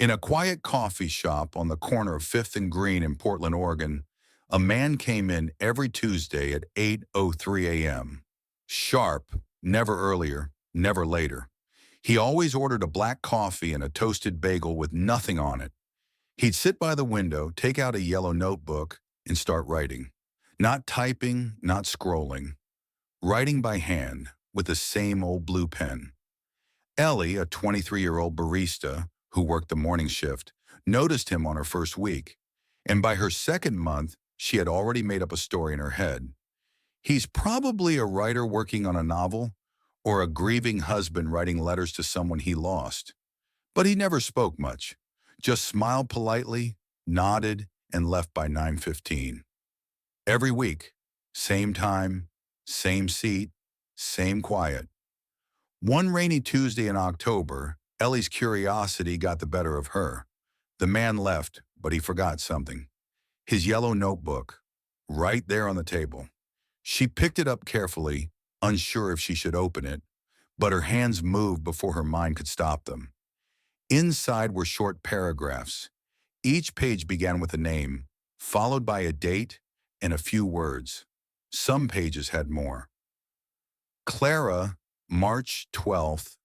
In a quiet coffee shop on the corner of 5th and Green in Portland, Oregon, a man came in every Tuesday at 8:03 a.m. Sharp, never earlier, never later. He always ordered a black coffee and a toasted bagel with nothing on it. He'd sit by the window, take out a yellow notebook, and start writing. Not typing, not scrolling. Writing by hand with the same old blue pen. Ellie, a 23-year-old barista who worked the morning shift, noticed him on her first week, and by her second month, she had already made up a story in her head. He's probably a writer working on a novel, or a grieving husband writing letters to someone he lost. But he never spoke much, just smiled politely, nodded, and left by 9:15. Every week, same time, same seat, same quiet. One rainy Tuesday in October, Ellie's curiosity got the better of her. The man left, but he forgot something. His yellow notebook, right there on the table. She picked it up carefully, unsure if she should open it, but her hands moved before her mind could stop them. Inside were short paragraphs. Each page began with a name, followed by a date and a few words. Some pages had more. Clara, March 12th.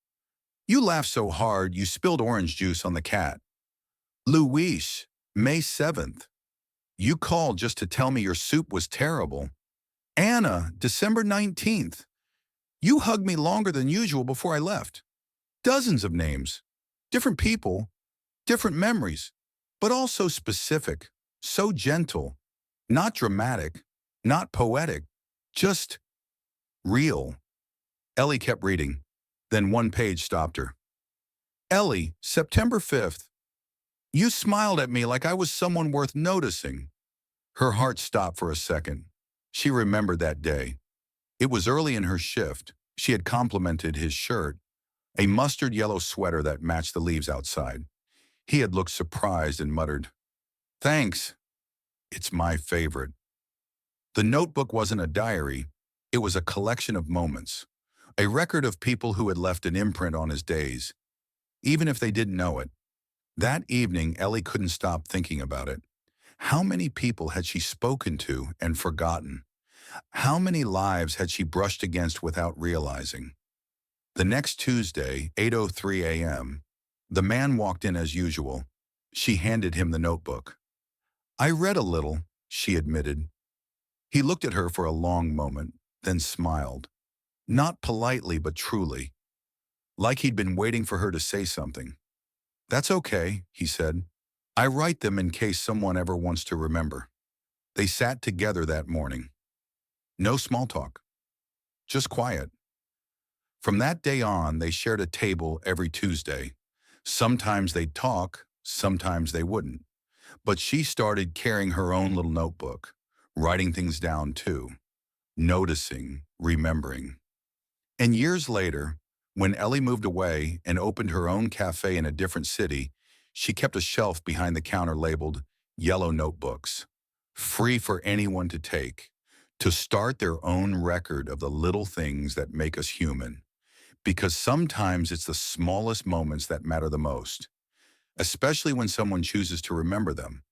You laughed so hard you spilled orange juice on the cat. Luis, May 7th. You called just to tell me your soup was terrible. Anna, December 19th. You hugged me longer than usual before I left. Dozens of names. Different people, different memories, but also specific, so gentle, not dramatic, not poetic, just real. Ellie kept reading. Then one page stopped her. Ellie, September 5th. You smiled at me like I was someone worth noticing. Her heart stopped for a second. She remembered that day. It was early in her shift. She had complimented his shirt, a mustard yellow sweater that matched the leaves outside. He had looked surprised and muttered, "Thanks. It's my favorite." The notebook wasn't a diary. It was a collection of moments, a record of people who had left an imprint on his days, even if they didn't know it. That evening, Ellie couldn't stop thinking about it. How many people had she spoken to and forgotten? How many lives had she brushed against without realizing? The next Tuesday, 8:03 a.m., the man walked in as usual. She handed him the notebook. I read a little, she admitted. He looked at her for a long moment, then smiled. Not politely, but truly, like he'd been waiting for her to say something. That's okay, he said. I write them in case someone ever wants to remember. They sat together that morning. No small talk, just quiet. From that day on, they shared a table every Tuesday. Sometimes they'd talk, sometimes they wouldn't. But she started carrying her own little notebook, writing things down too, noticing, remembering. And years later, when Ellie moved away and opened her own cafe in a different city, she kept a shelf behind the counter labeled Yellow Notebooks, free for anyone to take, to start their own record of the little things that make us human. Because sometimes it's the smallest moments that matter the most, especially when someone chooses to remember them.